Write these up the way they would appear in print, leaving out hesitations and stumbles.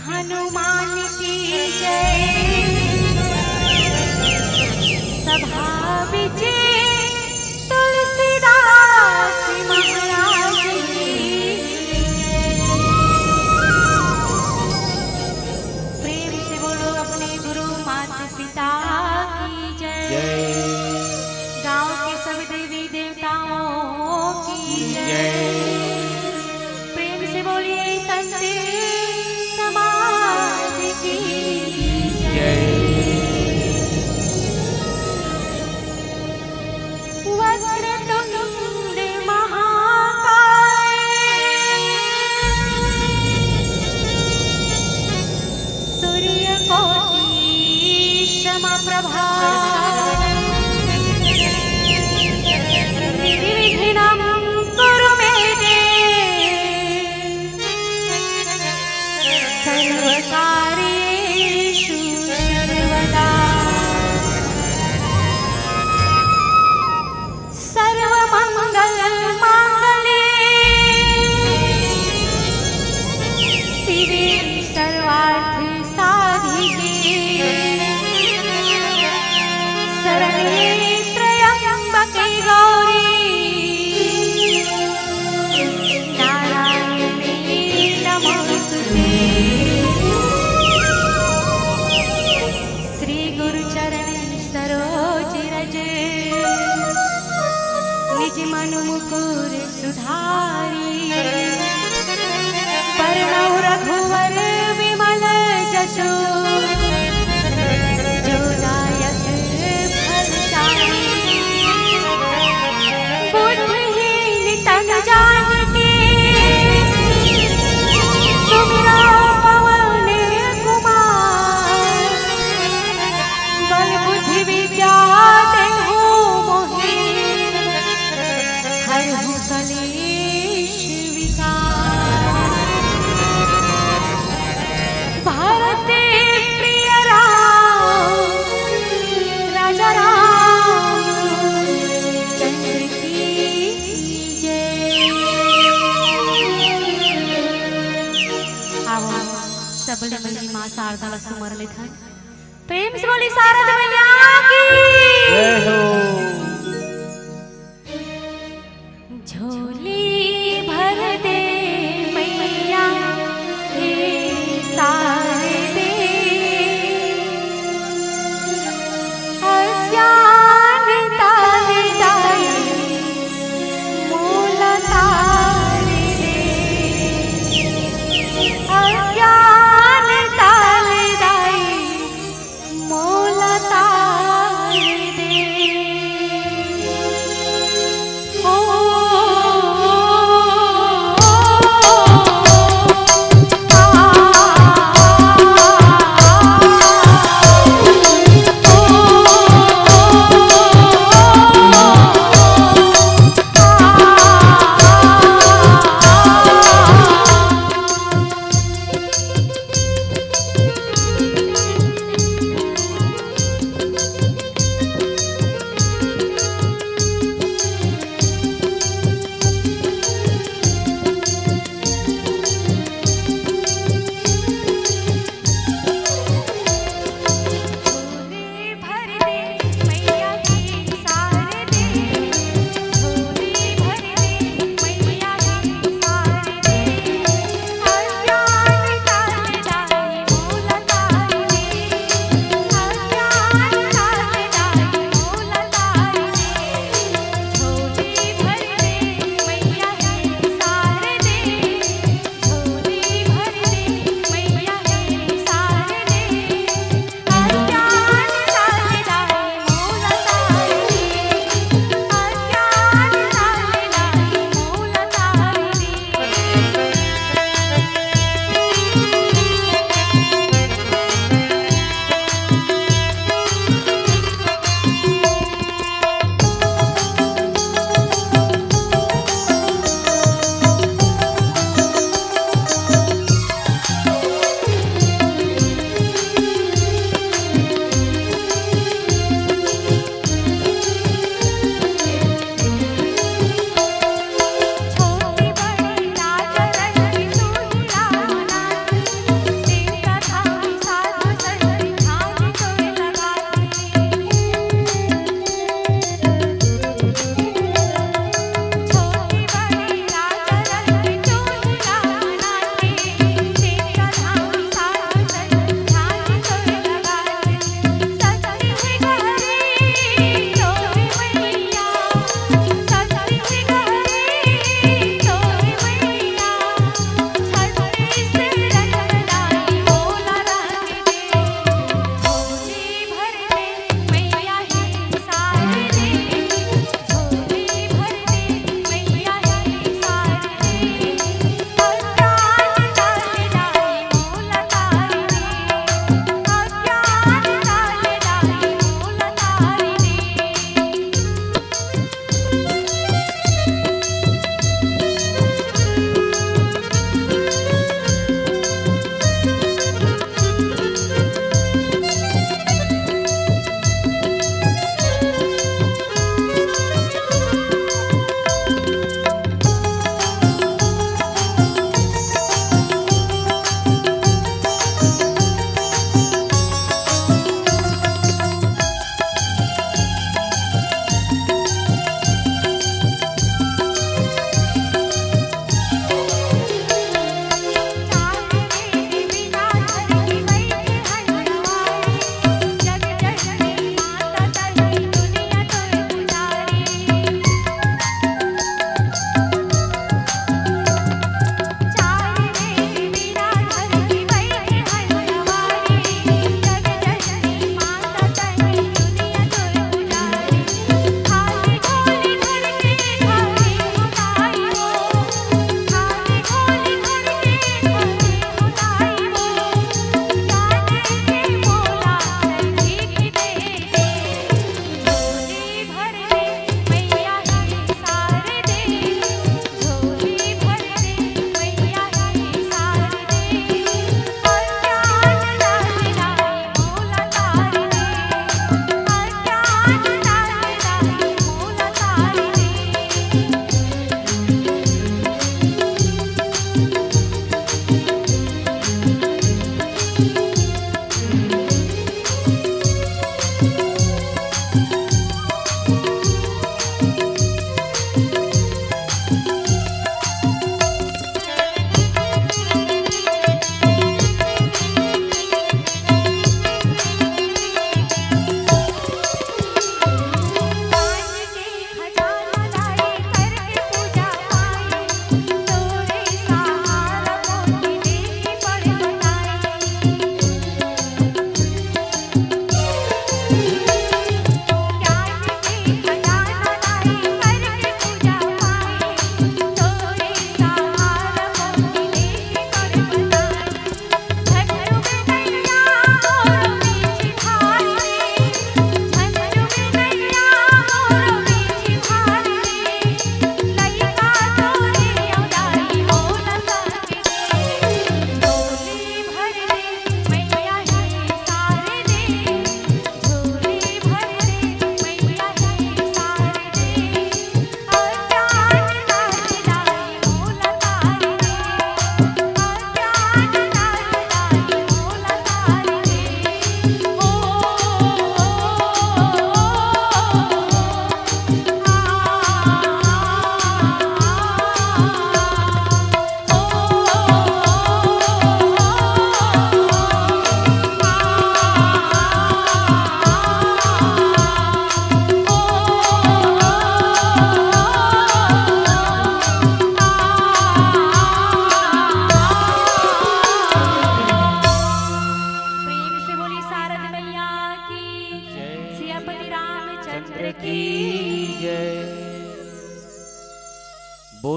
हनुमान की जय। सभा विजय तुलसीदास महाराज की जय। प्रेम से बोलो अपने गुरु माता पिता की जय। गांव के सब देवी देवताओं की जय। प्रेम से बोलिए संत समाज की जय। वक्रतुंड महाकाय सूर्यकोटि समप्रभा निर्विघ्नं कुरु मे देव सर्वकार्येषु सर्वदा। सर्वमंगल मांगल्ये शिवे सर्वार्थ साधिके शरण्ये त्र्यंबके गौरी नारायणी नमोस्तुते। श्री गुरु चरण सरोज रज निज मन मुकुर सुधारी। बरनउँ रघुवर विमल जसु जो दायक फलचारी। बुद्धिहीन तन जानिके सुमिरौ पवन कुमार। बल बुद्धि विद्या देहु मोहि हरहु कलेश विकार। भारत प्रिय राम राजा रामचंद्र की जय। आओ सबले मई मां शारदा सुमर ले था। प्रेम से बोली शारदा मैया की जय हो। झोली भर दे मैया हे शारदे। अज्ञान तार दाई मूल तार दे। अज्ञान तार दाई मूल तार दे। ओ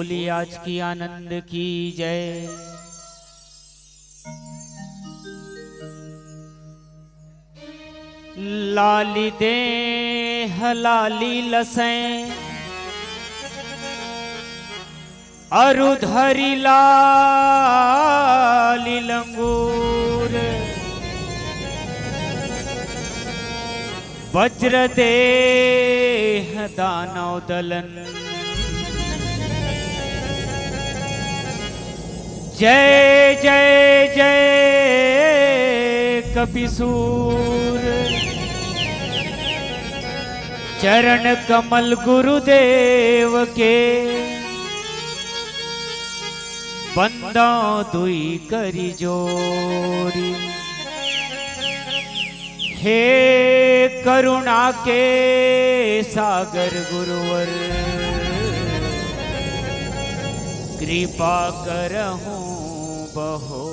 बोली आज की आनंद की जय। लाली देह लाली लसें अरुधरी लाली लंगूर वज्र देह दानव दलन जय जय जय कपिसूर चरण कमल गुरुदेव के बंदा दुई करी जोरी। हे करुणा के सागर गुरुवर कृपा करहूं बहो।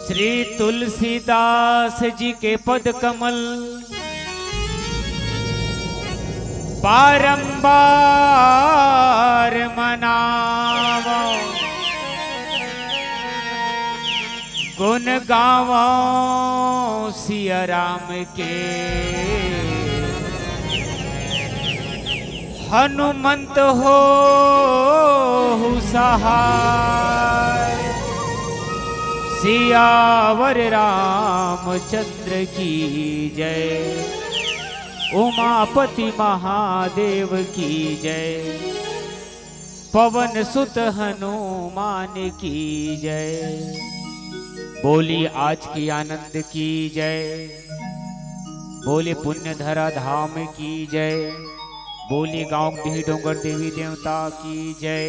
श्री तुलसीदास जी के पद कमल बारंबार मनावो गुण गावो सिया राम के। हनुमंत हो सहाय सियावर रामचंद्र की जय। उमापति महादेव की जय। पवन सुत हनुमान की जय। बोली आज की आनंद की जय। बोले पुण्य धरा धाम की जय। बोली गांव डी डोंगर देवी देवता की जय।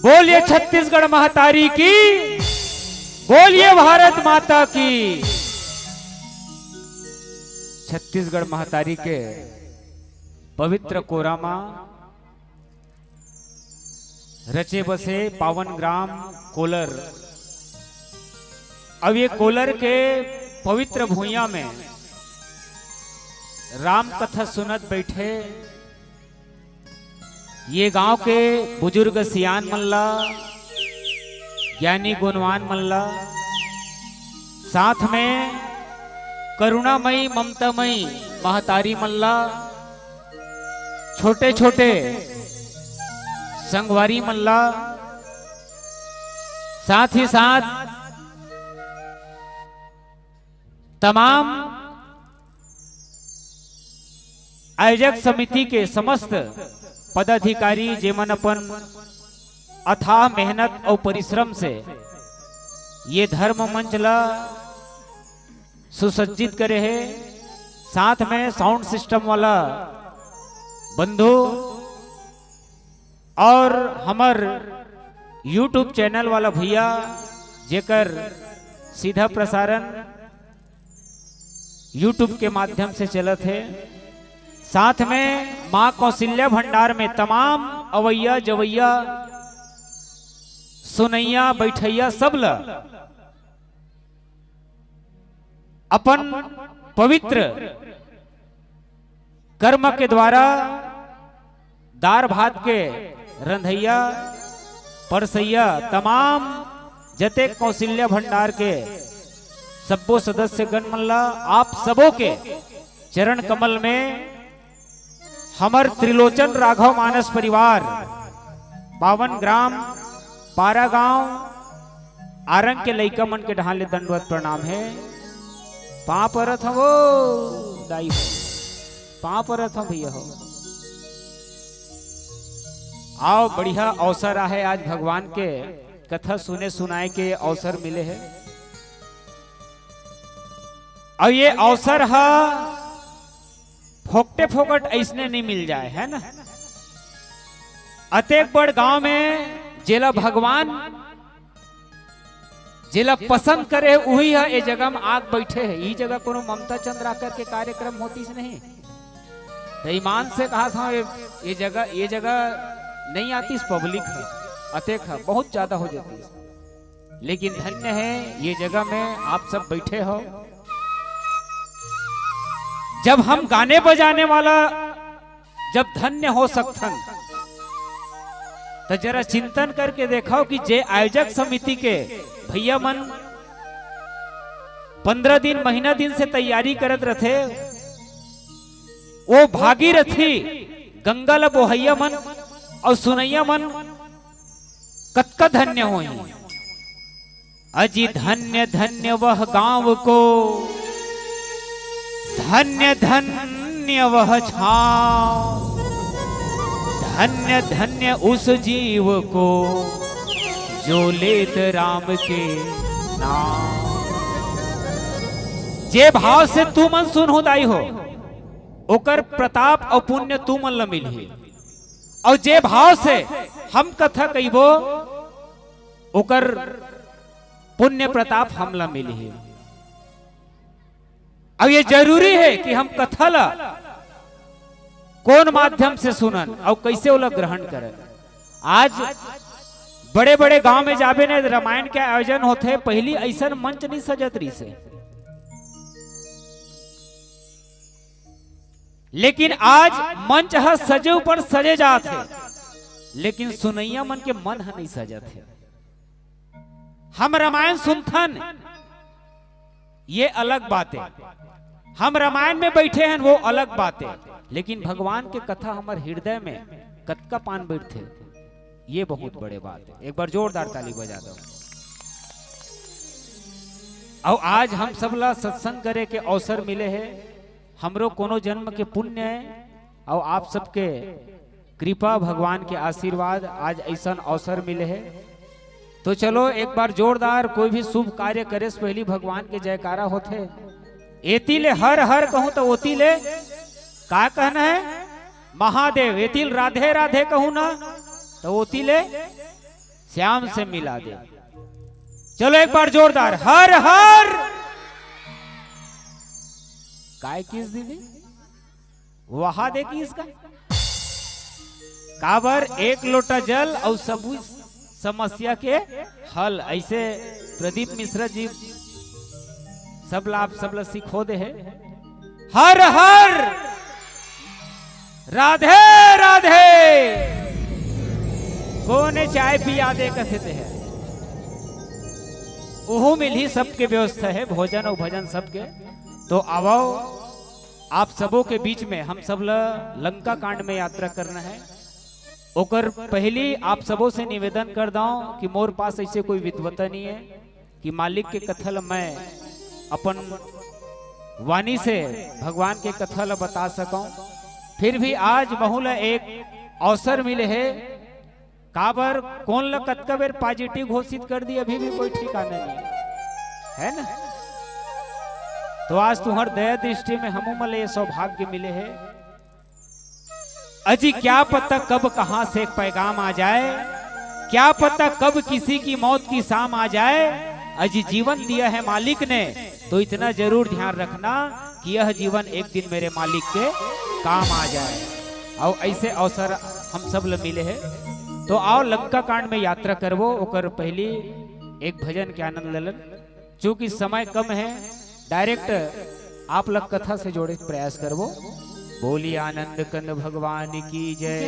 बोलिए छत्तीसगढ़ महतारी की। बोलिए भारत माता की। छत्तीसगढ़ महतारी के पवित्र कोरामा रचे बसे पावन ग्राम कोलर। अब ये कोलर के पवित्र भूइया में राम कथा सुनत बैठे ये गांव के बुजुर्ग सियान मल्ला ज्ञानी गुणवान मल्ला साथ में करुणामयी ममतामयी महतारी मल्ला छोटे छोटे संगवारी मल्ला साथ ही साथ तमाम आयोजक समिति के समस्त पदाधिकारी जेमन अपन अथाह मेहनत और परिश्रम से ये धर्म मंच ला सुसज्जित करे है। साथ में साउंड सिस्टम वाला बंधु और हमर यूट्यूब चैनल वाला भैया जेकर सीधा प्रसारण यूट्यूब के माध्यम से चलत है। साथ में मां कौशल्या भंडार में तमाम अवैया जवैया सुनैया बैठैया सब ला अपन पवित्र कर्म के द्वारा दार भात के रंधैया परसैया तमाम जते कौशल्या भंडार के सबो सदस्य गण मल्ला आप सबों के चरण कमल में हमर त्रिलोचन राघव मानस परिवार पावन ग्राम पारा गांव आरंग के लइका मन के ढाले दंडवत प्रणाम है। पां परत हम वो दाई हो पां परत हम भैया हो। आओ बढ़िया अवसर है आज भगवान के कथा सुने सुनाए के अवसर मिले हैं। और ये अवसर है फोकटे फोकट ऐसने नहीं मिल जाए है ना। अतेक बड़ गांव में जेला भगवान जेला पसंद करे वही है ये जगह में आग बैठे है। ये जगह कोनो ममता चंद्र आकर के कार्यक्रम होती से नहीं। तो ईमान से कहा था ये जगह नहीं आती पब्लिक है अतेक है बहुत ज्यादा हो जाती है। लेकिन धन्य है ये जगह में आप सब बैठे हो। जब हम गाने बजाने वाला जब धन्य हो सकथन तो जरा चिंतन करके देखो कि जे आयोजक समिति के भैया मन 15 दिन महीना दिन से तैयारी करत रथे, वो भागीरथी गंगा ल बोहैया मन और सुनैया मन कतका धन्य होई। अजी धन्य धन्य वह गांव को, धन्य धन्य वह छांव, धन्य धन्य उस जीव को जो लेत राम के नाम। जे भाव से तू मन सुन हो दाई हो ओकर प्रताप और पुण्य तू मन ल मिलही, और जे भाव से हम कथा कहिबो ओकर पुण्य प्रताप हम ला मिलही। अब ये जरूरी है कि हम कथा ला कौन माध्यम से सुनन और कैसे वो लोग ग्रहण करें। आज बड़े बड़े गांव में जाबे ने रामायण के आयोजन होते, पहली ऐसा मंच नहीं सजत रही से, लेकिन आज मंच है सजे ऊपर सजे जाते, लेकिन सुनैया मन के मन है नहीं सजत है। हम रामायण सुनथन ये अलग बात है, हम रामायण में बैठे हैं वो अलग बात है, लेकिन भगवान के कथा हमारे हृदय में कतका पान बैठे ये बहुत बड़े बात है। एक बार जोरदार ताली बजा दो। और आज हम सब ला सत्संग करे के अवसर मिले हैं, हमरो कोनो जन्म के पुण्य है और आप सबके कृपा भगवान के आशीर्वाद आज ऐसा अवसर मिले है। तो चलो एक बार जोरदार कोई भी शुभ कार्य करे से पहली भगवान के जयकारा होते। एतिले हर हर कहूं तो ओतिले का कहना है महादेव, एतिल राधे राधे कहूं ना तो ओतिले श्याम से मिला दे। चलो एक बार जोरदार हर हर। काय किस दिली वहा दे की इसका काबर एक लोटा जल और सब समस्या के हल। ऐसे प्रदीप मिश्रा जी सब लाभ सब ला सिखो दे है। हर हर राधे राधे कोने चाय पिया दे कसे है, ओहो मिल ही सबके व्यवस्था है, भोजन और भजन सबके। तो आओ आप सबों के बीच में हम सब लंका कांड में यात्रा करना है। ओकर पहली आप सबों से निवेदन कर दो कि मोर पास ऐसे कोई विद्वता नहीं है कि मालिक के कथल मैं अपन वाणी से भगवान के कथल बता सकूं। फिर भी आज बहुला एक अवसर मिले है, काबर कौन ल कतका बेर पॉजिटिव घोषित कर दी अभी भी कोई ठिकाना नहीं है ना। तो आज तुम्हार दया दृष्टि में हम मले ये सौभाग्य मिले है। अजी क्या पता कब कहां से एक पैगाम आ जाए, क्या पता कब किसी की मौत की शाम आ जाए। अजी जीवन दिया है मालिक ने, तो इतना जरूर ध्यान रखना कि यह जीवन एक दिन मेरे मालिक के काम आ जाए। और ऐसे अवसर हम सब ल मिले है। तो आओ लंका कांड में यात्रा करवो। ओकर पहली एक भजन के आनंद ललन, चूंकि समय कम है डायरेक्ट आप लोग कथा से जोड़े प्रयास करवो। बोली आनंद कंद भगवान की जय।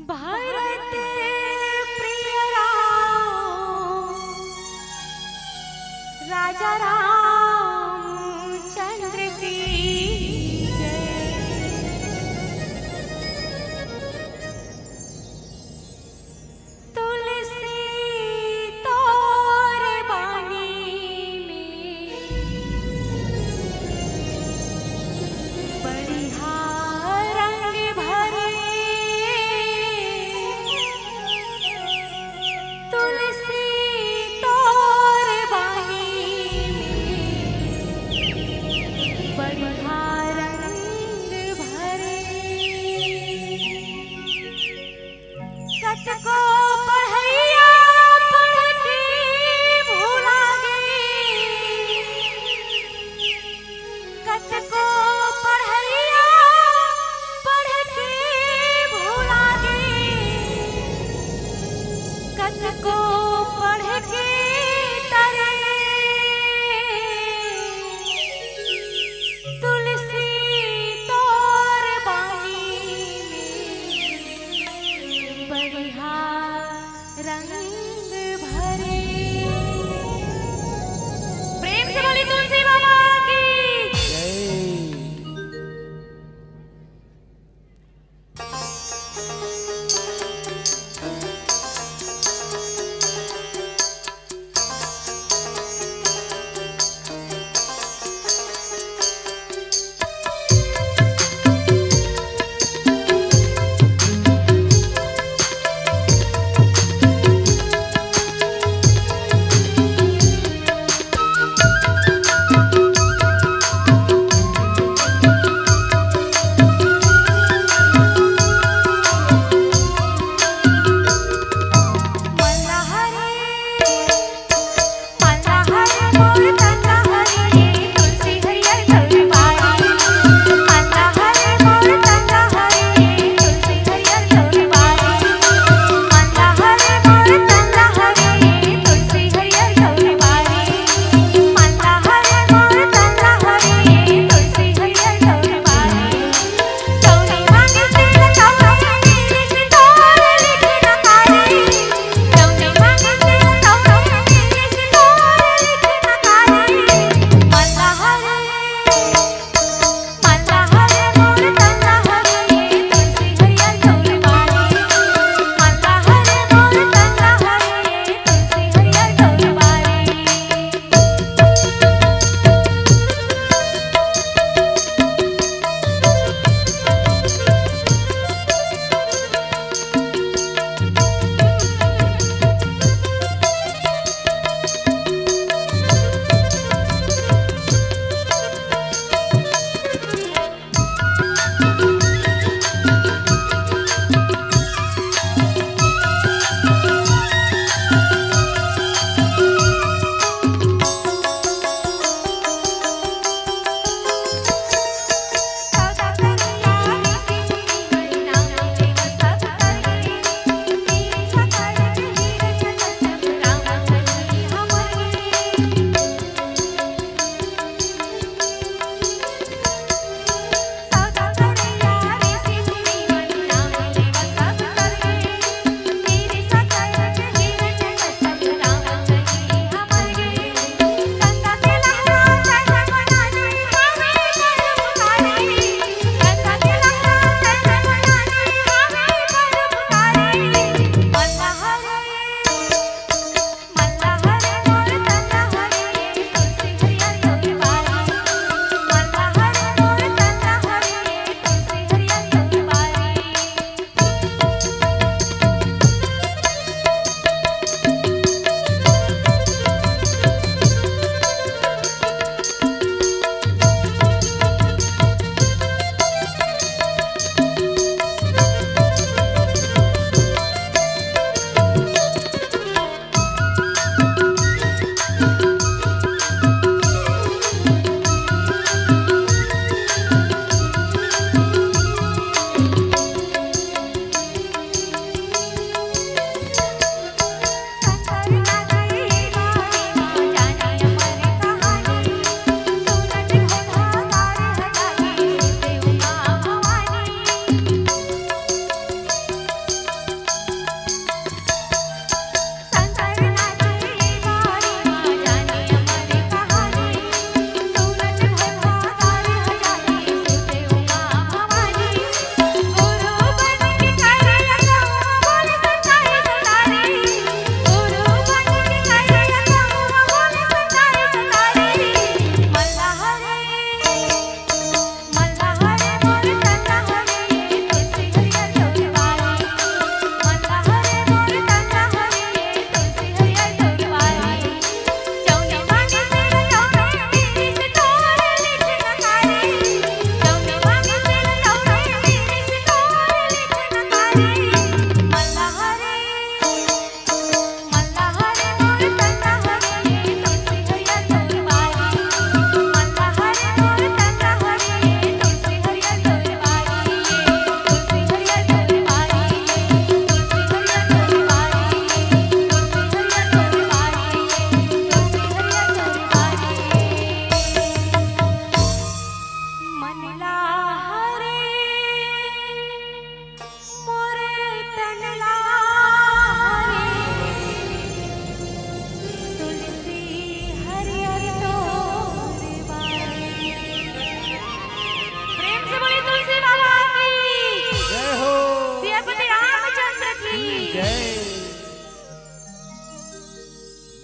भारत प्रिय राम राजा रामचंद्र की जय। तुलसी तोर बानी में बढ़िया रंग भरे। तुलसी तोर बानी में बढ़िया रंग भरे। कतको पढ़ैया पढ़ के भुला गए, कतको पढ़ैया पढ़ के भुला गए, कतको पढ़ के तरे। तुलसी तो रंग भरे। प्रेम से बोली तुलसी बाबा की जय।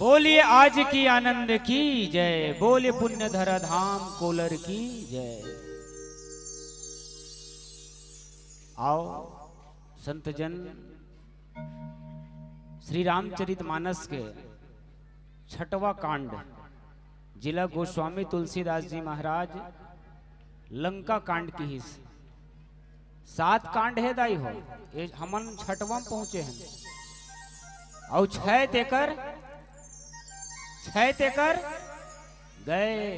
बोलिए आज की आनंद की जय, बोले पुण्य धरा धाम कोलर की जय। आओ संत जन श्री रामचरितमानस के छठवां कांड, जिला गोस्वामी तुलसीदास जी महाराज लंका कांड की ही 7 कांड है दाई हो, ये हमन छठवां पहुंचे हैं। और 6 तेकर गए।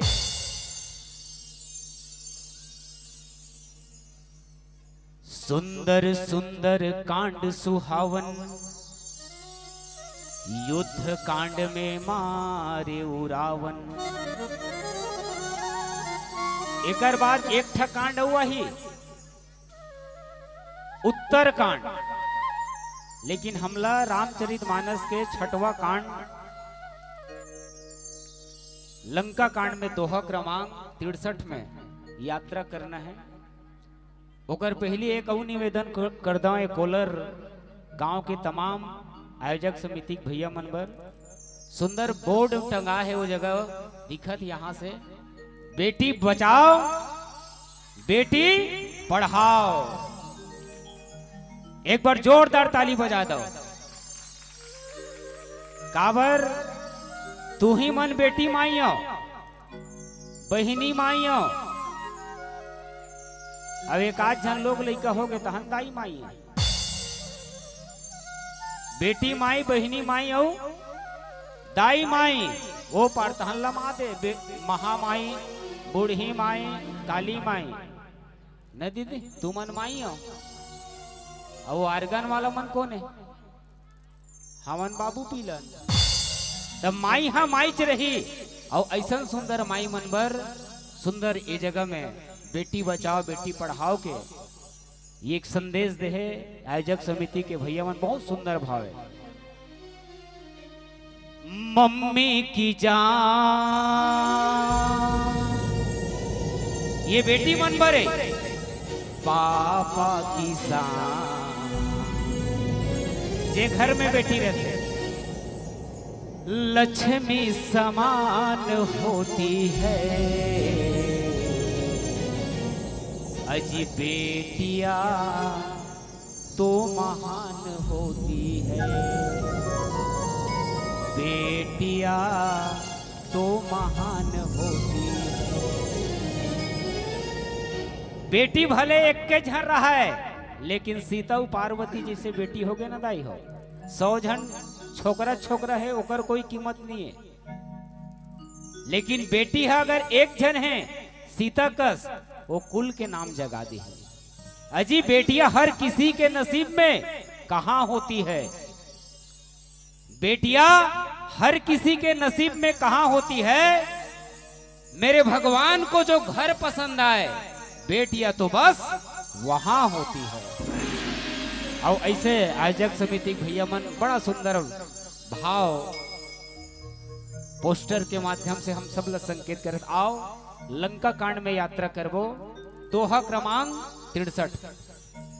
सुंदर सुंदर कांड सुहावन, युद्ध कांड में मारे उरावन। एकर बाद एक ठा कांड हुआ ही उत्तर कांड, लेकिन हमला रामचरितमानस के छठवां कांड लंका कांड में दोहा क्रमांक 63 में यात्रा करना है। ओकर पहली एक और निवेदन कर दो, कोलर गांव के तमाम आयोजक समिति भैया मनबर सुंदर बोर्ड टंगा है, वो जगह दिखत यहाँ से, बेटी बचाओ बेटी पढ़ाओ। एक बार जोरदार ताली बजा दो। काबर तू ही मन बेटी माइयो, बहिनी माइयो। अब एक आध जन लोग लइका हो गए तहन दाई माई, बेटी माई बहिनी माई औ दाई माई वो पार तहन लमा दे, महामाई बूढ़ी माई काली माई न दीदी तू मन माई हो। और वो आर्गन वाला मन कौन है? हमन बाबू पीलन। तब माई हा माई च रही। और ऐसा सुंदर माई मनबर सुंदर ये जगह में बेटी बचाओ बेटी पढ़ाओ के ये एक संदेश दे है आयोजक समिति के भैया मन, बहुत सुंदर भाव है। मम्मी की जान ये बेटी मन बरे, पापा की शान जे घर में बेटी रहते, लक्ष्मी समान होती है अजी बेटिया तो महान होती है, बेटिया तो महान होती है। बेटी भले एक के झर रहा है, लेकिन सीता पार्वती जैसे बेटी हो गए ना दाई हो। 100 जन छोकरा है ओकर कोई कीमत नहीं है, लेकिन बेटी है अगर एक जन है सीता कस, वो कुल के नाम जगा दी है। अजी बेटियां हर किसी के नसीब में कहां होती है, बेटियां हर किसी के नसीब में कहां होती है। मेरे भगवान को जो घर पसंद आए, बेटियां तो बस वहां होती है। और ऐसे आयोजक समिति भैया मन बड़ा सुंदर भाव पोस्टर के माध्यम से हम सब लोग संकेत कर। आओ लंका कांड में यात्रा करबो। दोहा क्रमांक 63।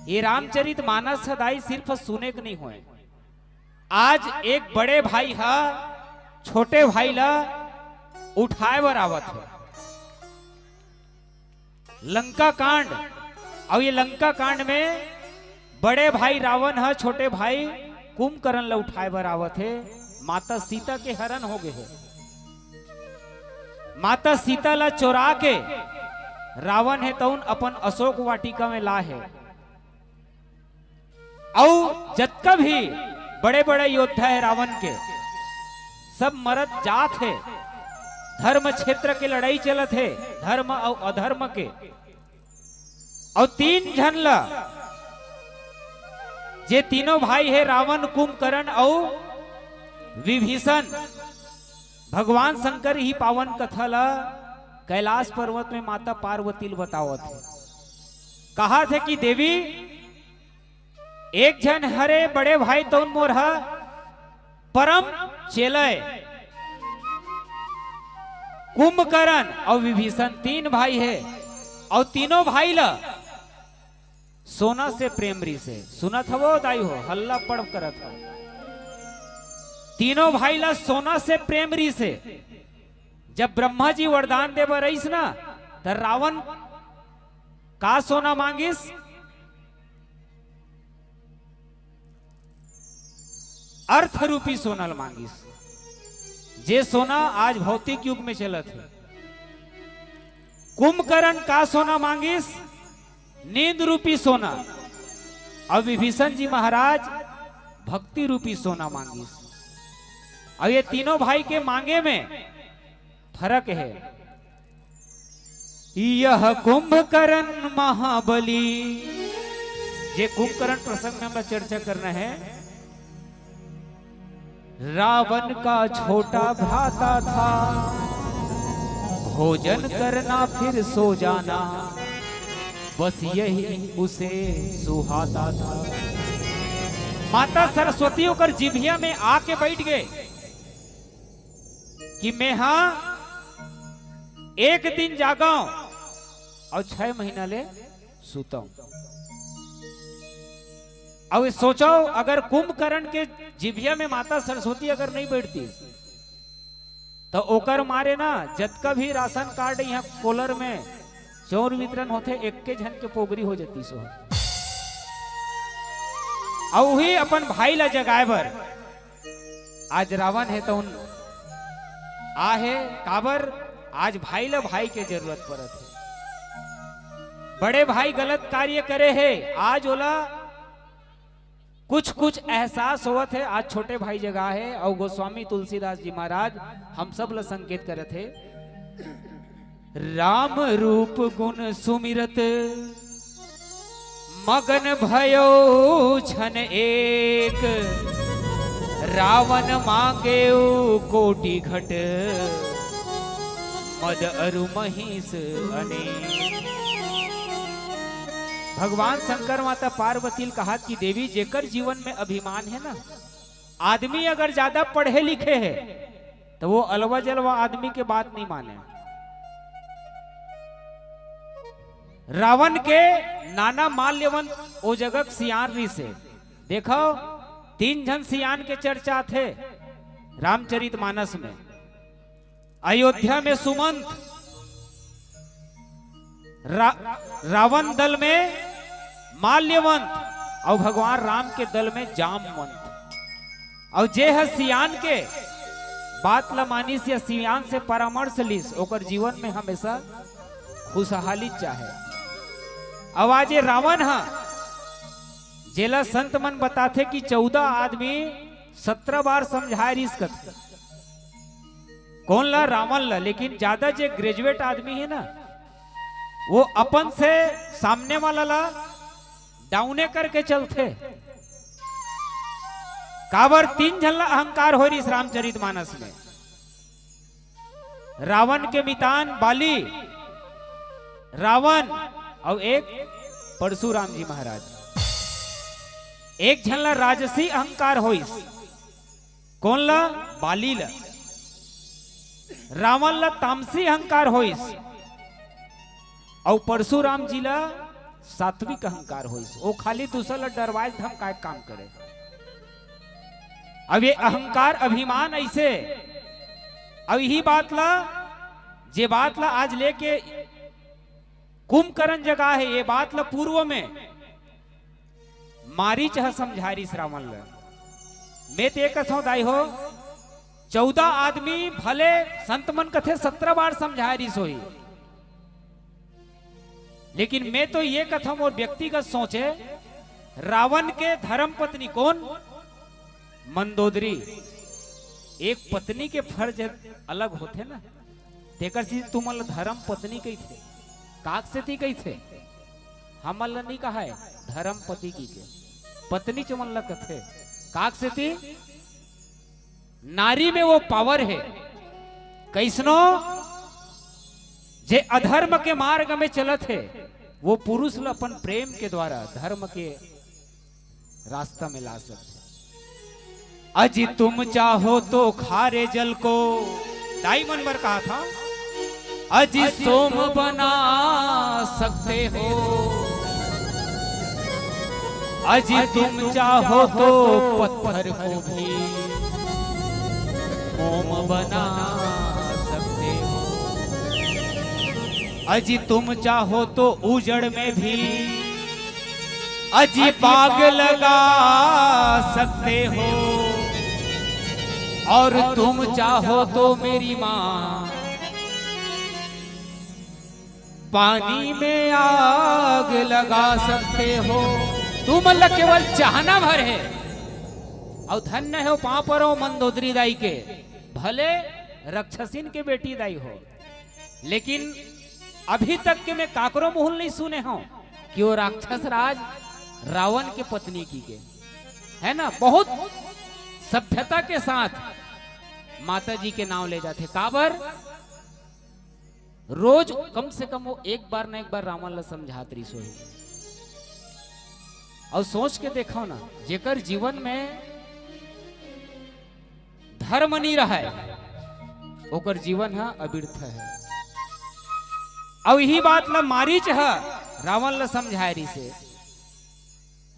ये रामचरितमानस सदाई सिर्फ सुने के नहीं हुए। आज एक बड़े भाई हा छोटे भाई ला उठाए बर आवत है। लंका कांड, और ये लंका कांड में बड़े भाई रावण है, छोटे भाई कुंभकर्ण ला उठाए बर आवत है। माता सीता के हरण हो गए है। माता सीता ला चोरा के रावण है तउन अपन अशोक वाटिका में ला है। और जत्का भी बड़े बड़े योद्धा है रावण के, सब मरद जात है। धर्म क्षेत्र के लड़ाई चलत है, धर्म और अधर्म के। और 3 जन ला जे तीनों भाई है रावण कुंभकर्ण और विभीषण, भगवान शंकर ही पावन कथा ला कैलाश पर्वत में माता पार्वती बतावत है। कहा थे कि देवी एक जन हरे बड़े भाई तो मोर परम चेलय, कुंभकर्ण और विभीषण 3 भाई है। और तीनों भाई ला सोना से प्रेमरी से सुनत हो दाई हो हल्ला पड़ करत हो। तीनों भाई ला सोना से प्रेम री से जब ब्रह्मा जी वरदान देव रहीस ना तो रावण का सोना मांगिस, अर्थ रूपी सोना मांगिस, जे सोना आज भौतिक युग में चलत है। कुंभकर्ण का सोना मांगिस, नींद रूपी सोना। और विभीषण जी महाराज भक्ति रूपी सोना मांगिस। और ये तीनों भाई के मांगे में फर्क है। यह कुंभकर्ण महाबली, ये कुंभकर्ण प्रसंग में हम चर्चा करना है। रावण का छोटा भ्राता था, भोजन करना फिर सो जाना, बस यही उसे सुहाता था। माता सरस्वती होकर जिभिया में आके बैठ गए कि मैं हाँ एक दिन जागाऊं और 6 महीना ले सुताऊं। अब सोचो अगर कुंभकर्ण के जिभिया में माता सरस्वती अगर नहीं बैठती तो ओकर मारे ना जतका भी राशन कार्ड यहाँ कोलर में चौर वितरण होते एक के झन के पोगरी हो जाती सो। और वही अपन भाई ला जगाए बर आज रावण है तो उन आ है काबर आज भाई ला भाई के जरूरत पड़त है। बड़े भाई गलत कार्य करे है आज ओला कुछ कुछ एहसास होवत है। आज छोटे भाई जगह है और गोस्वामी तुलसीदास जी महाराज हम सब ला संकेत करे थे। राम रूप गुण सुमिरत मगन भयो छन एक, रावण मांगे कोटि घट मद अरु महिष अनेक। भगवान शंकर माता पार्वती ने कहा कि देवी जेकर जीवन में अभिमान है ना, आदमी अगर ज्यादा पढ़े लिखे है तो वो अलवा जलवा आदमी के बात नहीं माने। रावण के नाना माल्यवंत ओ जगह सियान री से देखो 3 जन सियान के चर्चा थे रामचरितमानस में। अयोध्या में सुमंत, रावण दल में माल्यवंत और भगवान राम के दल में जामवंत। और जे है सियान के बात लमानिस या सियान से परामर्श लिस ओकर जीवन में हमेशा खुशहाली चाहे। आवाज रावण हा जेला संत मन बताते कि 14 आदमी 17 बार समझाए रिस कथ कौन ला रावण ला। लेकिन ज्यादा जे ग्रेजुएट आदमी है ना वो अपन से सामने वाला ला डाउने करके चलते। काबर 3 झल्ला अहंकार हो रही रामचरितमानस में। रावण के मितान बाली, रावण और एक परशुराम जी महाराज। एक झल्ला राजसी अहंकार होइस कौन ला, बाली ला। रावण ला तामसी अहंकार होइस और परशुराम जी ला सात्विक अहंकार होइस। वो खाली दूसरा ला डरवाए हम काय काम करे। अब ये अहंकार अभिमान ऐसे। अब यही बात ला जे बात ला आज लेके कुंभकर्ण जगह है, ये बात ला पूर्व में मारी चाह समझारी रावण ला। मैं ते कथो दाई हो 14 आदमी भले संत मन कथे 17 बार समझारी सोई। लेकिन मैं तो ये कथा मोर व्यक्तिगत सोचे रावण के धर्म पत्नी कौन, मंदोदरी। एक पत्नी के फर्ज अलग होते ना। तेकर सी तुम धर्म पत्नी कही थे काक से थी कही थे हम नहीं कहा है धर्म पति की के पत्नी चमन कथे काक से थी। नारी में वो पावर है कैसनो जे अधर्म के मार्ग में चलत है वो पुरुष ल अपन प्रेम के द्वारा धर्म के रास्ता में ला सकते। अजी तुम चाहो तो खारे जल को दाई मनवर कहा था अजी सोम बना सकते हो। अजी तुम चाहो तो पत्थर को भी मोम बना सकते हो। अजी तुम चाहो तो उजड़ में भी अजी बाग लगा सकते हो, और तुम चाहो तो मेरी माँ पानी में आग लगा सकते हो। तू मतलब केवल चाहना भर है और धन्य हो पापरो मंदोदरी दाई के, भले रक्षसिन के बेटी दाई हो, लेकिन अभी तक के मैं काकरो मुहुल नहीं सुने हो कि वो राक्षस राज रावण के पत्नी की के, है ना। बहुत सभ्यता के साथ माता जी के नाम ले जाते। काबर रोज कम से कम वो एक बार ना एक बार रावण ला समझात रही सोही। और सोच के देखो ना, जेकर जीवन में धर्म नहीं रहा है ओकर जीवन है अव्यर्थ है। और यही बात ला मारीच है रावण ला समझाए रही से,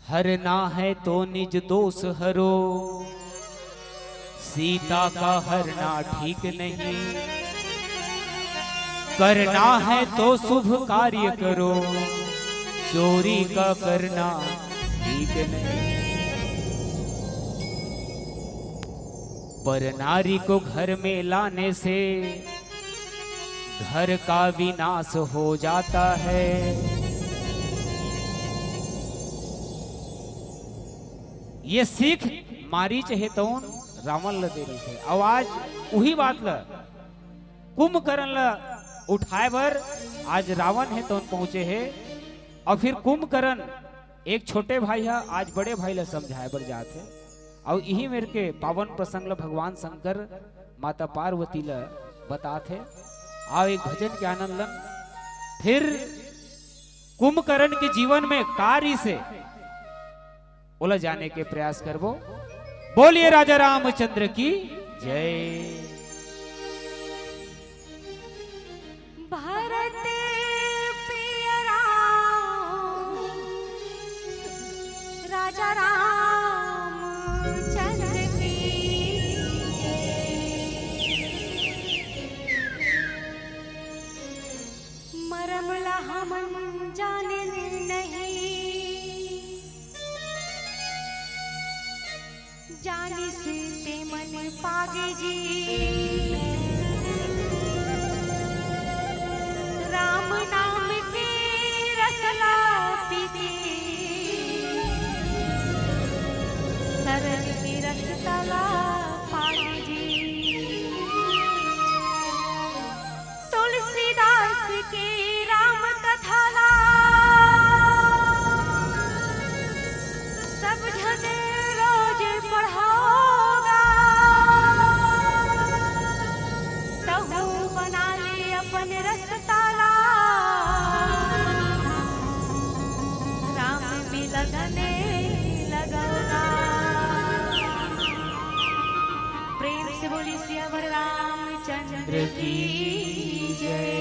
हरना है तो निज दोष हरो, सीता का हरना ठीक नहीं, करना है तो शुभ कार्य करो, चोरी का करना ठीक नहीं। पर नारी को घर में लाने से घर का विनाश हो जाता है। ये सीख मारी चाहे तो रावण ल देरी से आवाज वही बात ल कुंभकर्ण ल उठाए बर आज रावण है तो पहुंचे है। और फिर कुंभकर्ण एक छोटे भाई है आज बड़े भाई ला समझाए बर जाते। और यही मेरे के पावन प्रसंग ला भगवान शंकर माता पार्वती ला बताते। आओ एक भजन के आनंद लन। फिर कुंभकर्ण के जीवन में कार्य से उलझ जाने के प्रयास करबो। बोलिए राजा रामचंद्र की जय। भरत प्रिय राम राजा रामचंद्र की मरम ला हम जाने नहीं, जानी से ते मन पागे जी, राम नाम की रसला पीती, सरल की रसतला पागे जी। तुलसीदास की राम कथा ला सब जने रोज पढ़ाओगा, तहु बना ले अपन रसताला, राम में लगने लगोगा। प्रेम से बोली सियावर रामचंद्र की जय।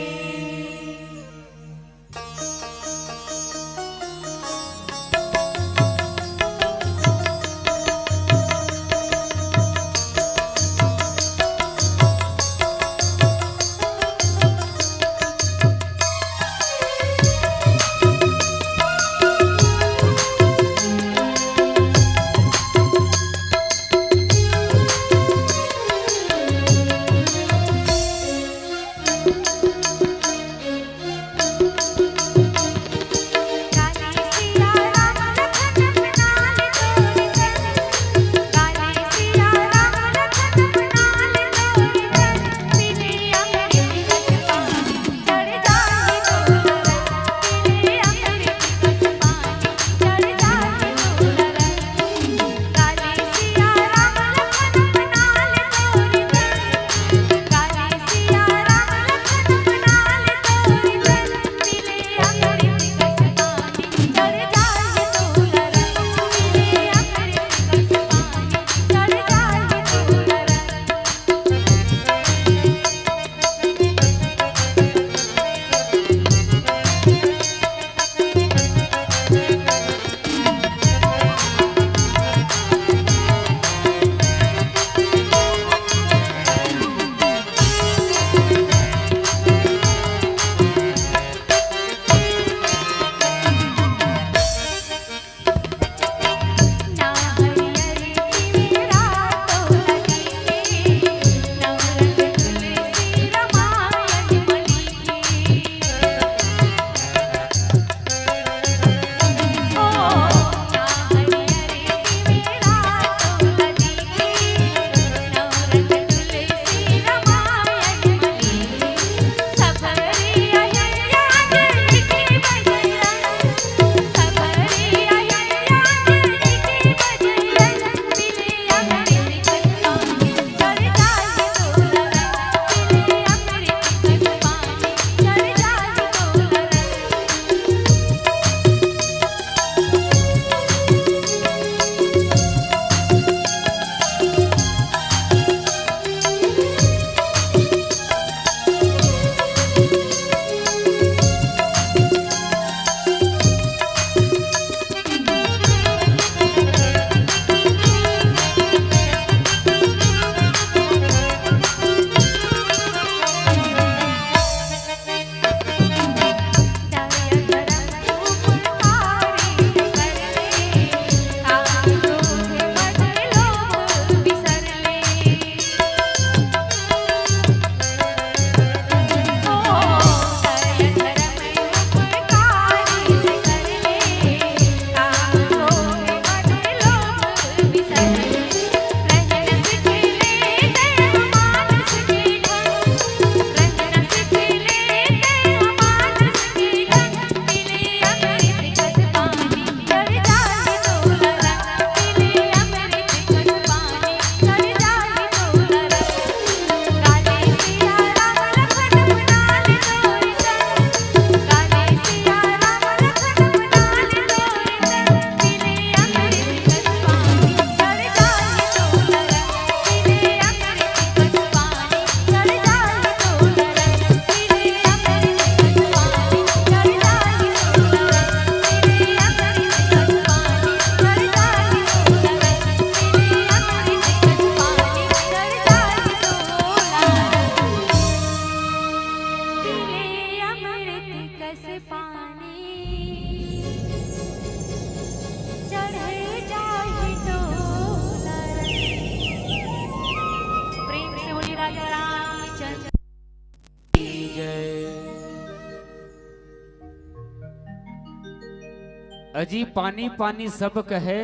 अजी पानी पानी सब कहे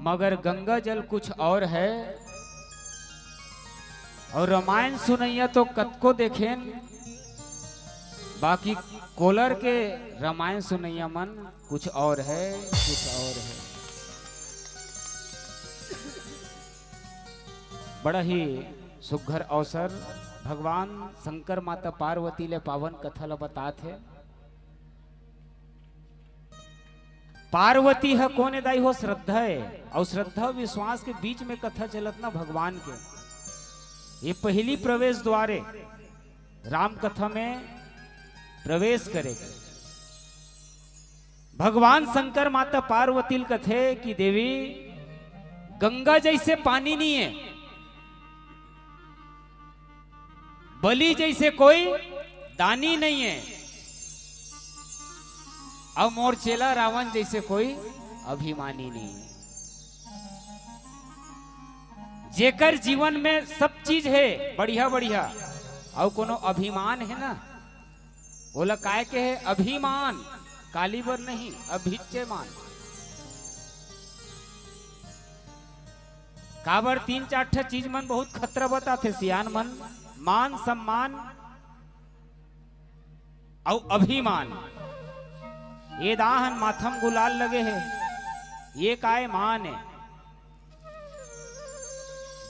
मगर गंगा जल कुछ और है। और रामायण सुनैया तो कतको देखें, बाकी कोलर के रामायण सुनैया मन कुछ और है, कुछ और है। बड़ा ही सुघर अवसर भगवान शंकर माता पार्वती ले पावन कथा ल बतात है। पार्वती है कोने दाई हो श्रद्धा है, और श्रद्धा विश्वास के बीच में कथा चलत ना भगवान के। ये पहली प्रवेश द्वारे राम कथा में प्रवेश करेगा। भगवान शंकर माता पार्वती कथे कि देवी गंगा जैसे पानी नहीं है, बलि जैसे कोई दानी नहीं है, और मोरचेला रावण जैसे कोई अभिमानी नहीं है। जेकर जीवन में सब चीज है बढ़िया बढ़िया, और कोनो अभिमान है ना, बोला काय के है अभिमान, कालीबर नहीं अभिच्यमान। काबर तीन चार ठे चीज मन बहुत खतरा बताते सियान मन, मान सम्मान और अभिमान। ये दाहन माथम गुलाल लगे है, ये काय मान है।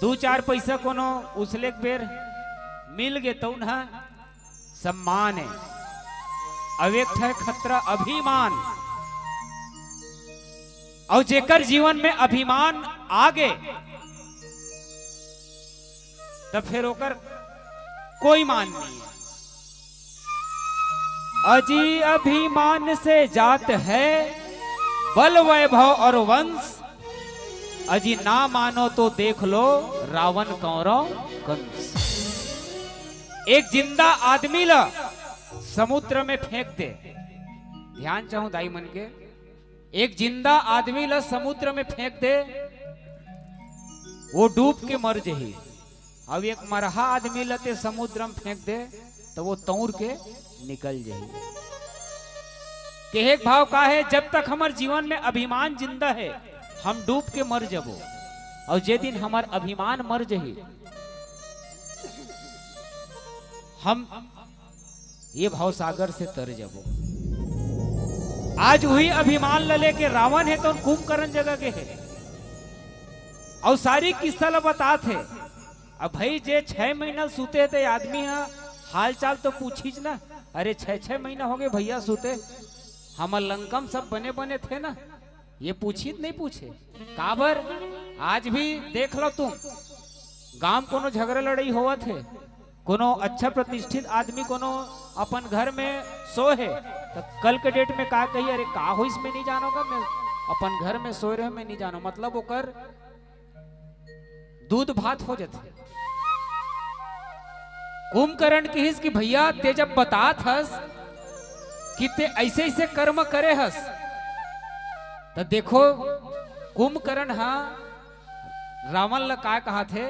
दो चार पैसा कोनो उसले बेर मिल गए तो ना सम्मान है। अब एक है खतरा अभिमान, और जेकर जीवन में अभिमान आगे तब फिर होकर कोई मान नहीं है। अजी अभिमान से जात है बल वैभव और वंश, अजी ना मानो तो देख लो रावण कौरव कंस। एक जिंदा आदमी ला समुद्र में फेंक दे, ध्यान चाहूं दाई मन के, एक जिंदा आदमी ला समुद्र में फेंक दे, वो डूब के मर जाही। अब एक मरहा आदमी लते समुद्र में फेंक दे तो वो तौर के निकल जाही। एक भाव का है, जब तक हमारे जीवन में अभिमान जिंदा है हम डूब के मर जबो, और जे दिन हमार अभिमान मर जाही हम ये भाव सागर से तर जबो। आज वही अभिमान ल लेके रावण है तो कुंभकर्ण जगह के है, और सारी किस्सा ल बतात है। अब भाई जे 6 महीना सूते थे आदमी है हाल चाल तो पूछीच ना, अरे 6 महीना हो गए भैया सूते, हम लंकम सब बने बने थे ना, ये पूछित नहीं पूछे काबर। आज भी देख लो तुम, गांव कोनो झगड़ा लड़ाई हुआ थे, कोनो अच्छा प्रतिष्ठित आदमी कोनो अपन घर में सो है तो कल के डेट में का कही, अरे का हो इसमें नहीं जानोगा, मैं अपन घर में सो रहे मैं नहीं जानो, मतलब ओकर दूध भात हो जाते। कुंभकर्ण की हिस कि भैया ते जब बतात हस कि ते ऐसे ऐसे कर्म करे हस, तो देखो कुंभकर्ण हा रावण ल का कहा थे,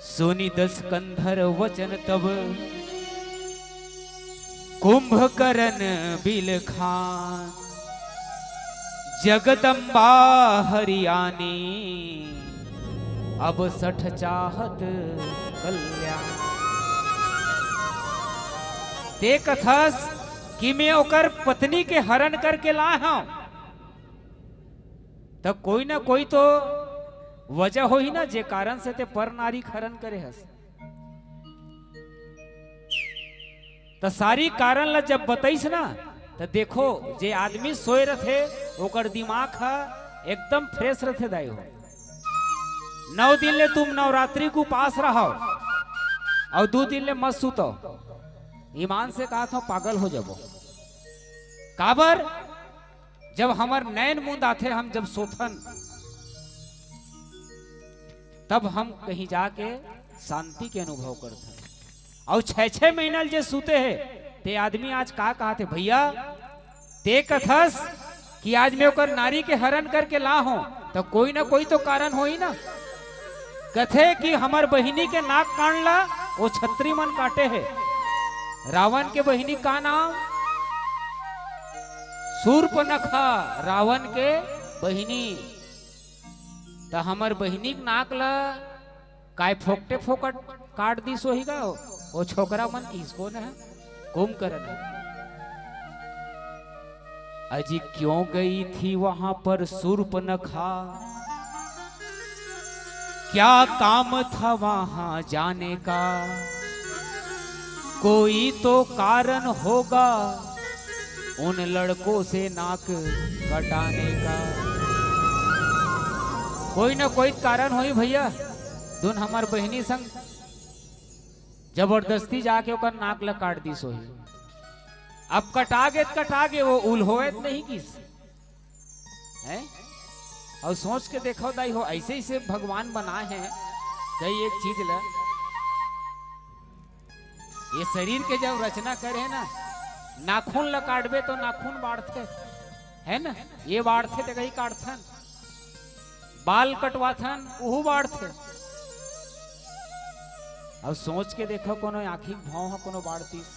सोनी 10 कंधर वचन तब कुंभकर्ण बिल खान, जगदम्बा हरियाणी अब 60 चाहत कल्याण। ते कथस कि मैं ओकर पत्नी के हरण करके ला हूं, तब कोई ना कोई तो वजह हो ही ना जे कारण से ते पर नारी हरण करे हस। तो सारी कारण ला जब बताइस ना, तो देखो जे आदमी सोए रथे ओकर दिमाग हा एकदम फ्रेश रथे दाई हो। 9 दिन ले तुम नवरात्रि को पास रहो और 2 दिन ले मत सुतो, ईमान से कहा था पागल हो जाबो। काबर जब हमार नैन मुंद आते हम जब सोथन, तब हम कहीं जाके शांति के अनुभव करते हैं। और 6 महीना जे सूते है ते आदमी आज का कहा थे, भैया ते कथस कि आज मैं ओकर नारी के हरण करके ला हूं, तो कोई ना कोई तो कारण हो ही ना। कथे कि हमार बहिनी के नाक काट ला, वो छत्री मन काटे है। रावण के बहिनी का नाम शूर्पणखा रावण के बहिनी, तो हमर बहिनी के नाक ला काय फोकटे फोकट काट दी सोही का वो छोकरा मन इसको न कुंभकर्ण। अजी क्यों गई थी वहां पर शूर्पणखा, क्या काम था वहां जाने का, कोई तो कारण होगा उन लड़कों से नाक कटाने का। कोई ना कोई कारण होई भैया, दुन हमार बहनी संग जबरदस्ती जाके ओकर नाक ला काट दी सोही। अब कटागे वो उल होए नहीं किस है। और सोच के देखो दाई हो, ऐसे ही से भगवान बनाए हैं कई एक चीज ला। ये शरीर के जब रचना करे ना, नाखून ला काटबे तो नाखून बाढ़ते है ना, ये बाढ़ते तो कहीं काटथन, बाल कटवाथन वह बाढ़ते। अब सोच के देखो कोनो आखिर भाव हो कोनो बाढ़तीस,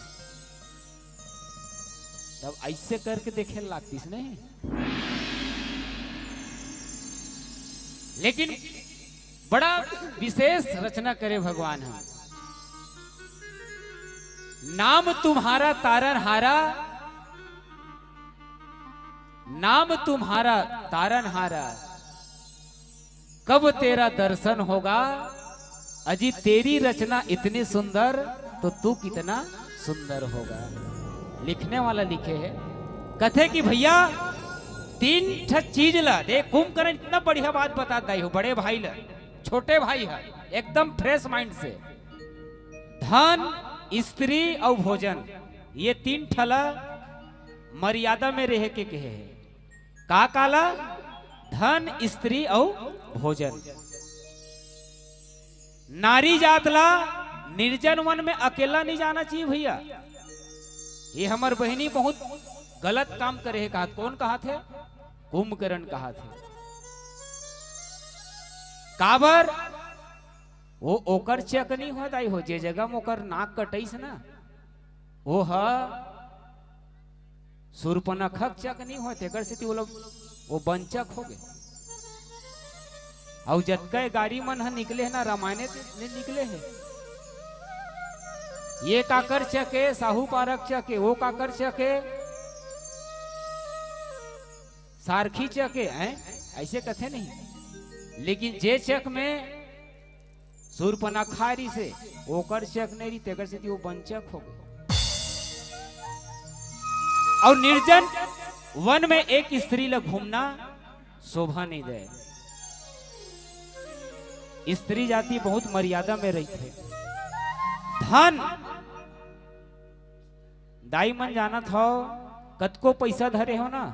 तब ऐसे करके देखे लागतीस नहीं। लेकिन बड़ा विशेष रचना करे भगवान हम। नाम तुम्हारा तारनहारा, नाम तुम्हारा तारनहारा, कब तेरा दर्शन होगा। अजी तेरी रचना इतनी सुंदर तो तू कितना सुंदर होगा। लिखने वाला लिखे है, कथे कि भैया तीन चीज ला देख कुंभकर्ण इतना बढ़िया बात बताता ही हो। बड़े भाई ला, छोटे भाई है एकदम फ्रेश माइंड से, धन स्त्री और भोजन, ये तीन ठला मर्यादा में रह के कहे है। का काला धन स्त्री और भोजन। नारी जातला निर्जन वन में अकेला नहीं जाना चाहिए भैया। ये हमार बहनी बहुत गलत काम करे है। कहा कौन कहा थे? कुंभकर्ण कहा थे। काबर वो ओकर चेक नहीं होता हो, जे जगह में ओकर नाक कटईस ना वो शूर्पणखा चेक नहीं होते, वो बंचक हो गए। और जतका गाड़ी मन है निकले है ना, रामायण निकले है, ये काकर चके साहू पारक चके, वो काकर चके सारखी चके हैं, ऐसे कथे नहीं। लेकिन जे चक में शूर्पणखा से ओकर चक नहीं रही, तेकर से वो बंचक हो गए। और निर्जन वन में एक स्त्री ला घूमना शोभा नहीं दे। स्त्री जाति बहुत मर्यादा में रही थे। धन दाई मन जाना था, कतको पैसा धरे हो ना,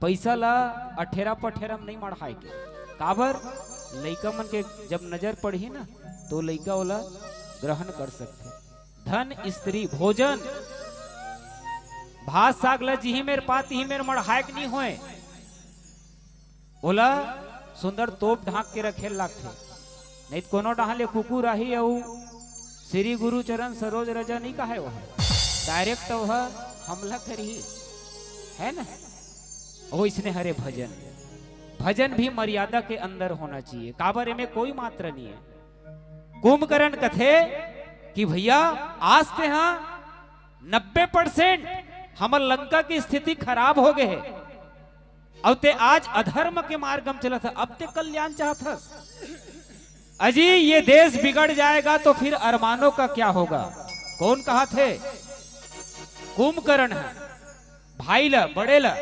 पैसा ला अठेरा पठेरा में नहीं मढ़ाए के। काबर लइका मन के जब नजर पड़ी ना तो लइका वाला ग्रहण कर सकते। धन स्त्री भोजन, भात साग ला जी मेरे पात ही मेरे मढ़ाएक नहीं होए, ओला सुंदर तोप ढाक के रखे लागते। नहीं तो कोनो डाले कुकुर आही औ श्री गुरु चरण सरोज रजा नहीं कहा है, वह डायरेक्ट वह हमला करी है ना। वो इसने हरे भजन, भजन भी मर्यादा के अंदर होना चाहिए। काबर में कोई मात्रा नहीं है। कुंभकर्ण कथे कि भैया आज ते हाँ 90% हमर लंका की स्थिति खराब हो गए है, अब ते आज अधर्म के मार्ग में चला था, अब ते कल्याण चाहता। अजी ये देश बिगड़ जाएगा तो फिर अरमानों का क्या होगा। कौन कहा थे? कुंभकर्ण है भाई ला बड़े ला।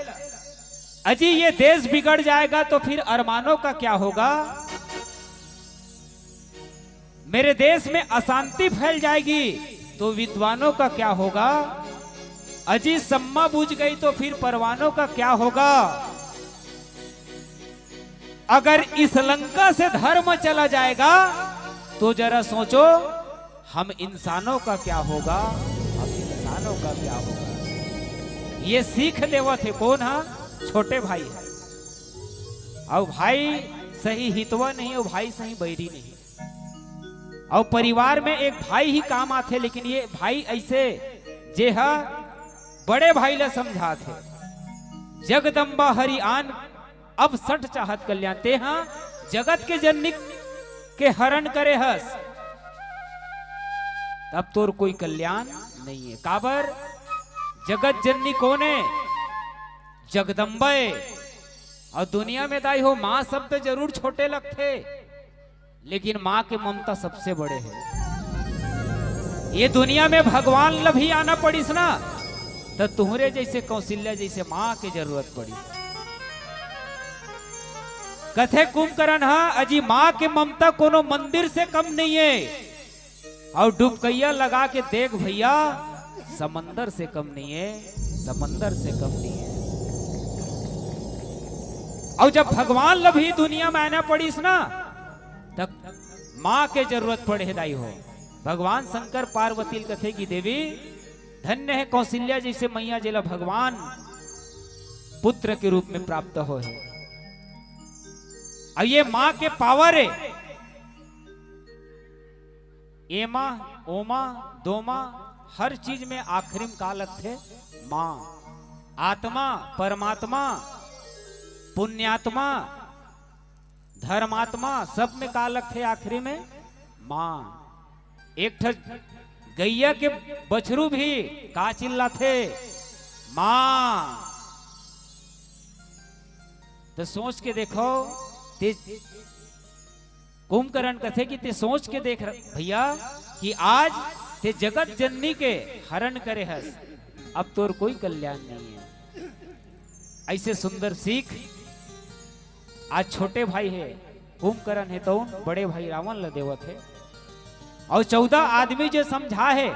अजी ये देश बिगड़ जाएगा तो फिर अरमानों का क्या होगा। मेरे देश में अशांति फैल जाएगी तो विद्वानों का क्या होगा। अजी सम्मा बुझ गई तो फिर परवानों का क्या होगा। अगर इस लंका से धर्म चला जाएगा तो जरा सोचो हम इंसानों का क्या होगा, हम इंसानों का क्या होगा। ये सीख देवा थे कौन? है छोटे भाई है। और भाई सही हितवा नहीं और भाई सही बैरी नहीं। और परिवार में एक भाई ही काम आते, लेकिन ये भाई ऐसे जे हा बड़े भाई ला समझा थे। जगदम्बा हरि आन अब सठ चाहत कल्याण ते हाँ जगत के जननी के हरण करे हस, अब तोर कोई कल्याण नहीं है। काबर जगत जननी कौन है? जगदम्बा है। और दुनिया में दाई हो माँ शब्द जरूर छोटे लगते, लेकिन माँ के ममता सबसे बड़े है। ये दुनिया में भगवान लभी आना पड़ीस ना, तो तुम्हारे जैसे कौशल्या जैसे माँ की जरूरत पड़ी। कथे कुंभकर्ण अजी माँ के ममता कोनो मंदिर से कम नहीं है, और डुबकैया लगा के देख भैया समंदर से कम नहीं है, समंदर से कम नहीं है। और जब भगवान लभी दुनिया में आना पड़ीस ना, तब माँ के जरूरत पड़े हिदाई हो। भगवान शंकर पार्वती कथे की देवी धन्य है कौशल्या जैसे मैया जिला भगवान पुत्र के रूप में प्राप्त हो है। और ये माँ के पावर है। एमा ओमा दोमा हर चीज में आखिरी में का लगते माँ। आत्मा परमात्मा पुण्यात्मा धर्मात्मा सब में का लगते आखिरी में माँ। एक गैया के बछरू भी का चिल्ला थे माँ। तो सोच के देखो ते कुंभकर्ण कथे कि ते सोच के देख भैया कि आज ते जगत जननी के हरण करे हस, अब तोर कोई कल्याण नहीं है। ऐसे सुंदर सीख आज छोटे भाई है कुंभकर्ण है तो बड़े भाई रावण ल देवत है। और 14 आदमी जो समझा है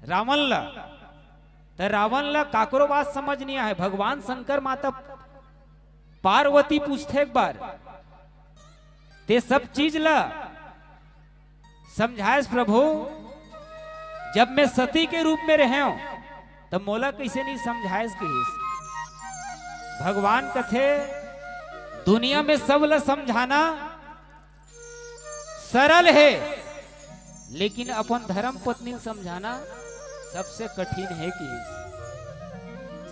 रावण ला, तो रावण ला काकरो बात समझ नहीं आए। भगवान शंकर माता पार्वती पूछते एक बार ते सब चीज ला समझाए प्रभु, जब मैं सती के रूप में रहे हूं तो मोला कैसे नहीं समझाए। भगवान कथे दुनिया में सब ला समझाना सरल है, लेकिन अपन धर्म पत्नी समझाना सबसे कठिन है। कि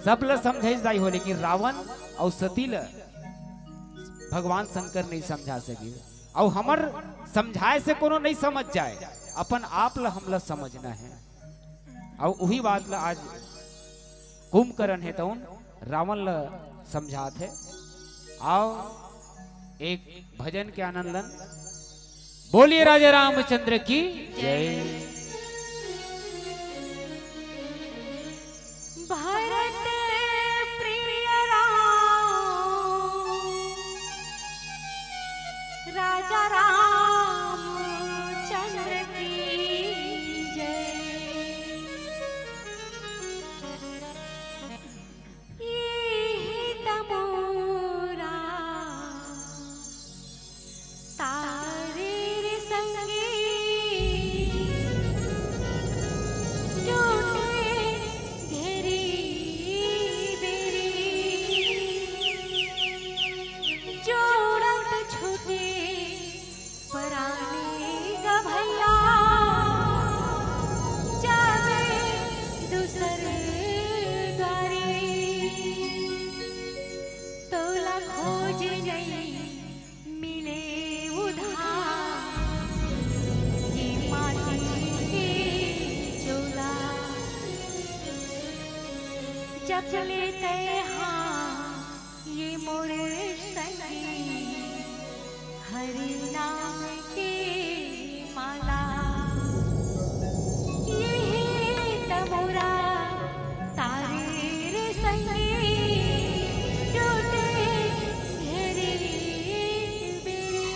सब ला समझाई जाई हो, लेकिन रावण और सती ला भगवान शंकर नहीं समझा सके। और हमर समझाए से कोनो नहीं समझ जाए, अपन आप ला हम ला समझना है। और वही बात ला आज कुंभकर्ण है तो रावण ला समझाते है। आओ एक भजन के आनंद लन। बोलिए राजा रामचंद्र की जय। भारत प्रिय राम राजा रामचंद्र की जय। ये तमोरा तारे रे संगी टूटे घेरी बेरी जोड़त छूटे पराने का भैया जावे दूसर द्वारी तोला खोज नहीं मिले उधार ये माटी के चोला जब लेते हाँ ये मोरे संगी हरि नाम की माला। ये तमोरा तारे रे संगी टूटे घेरी बेरी।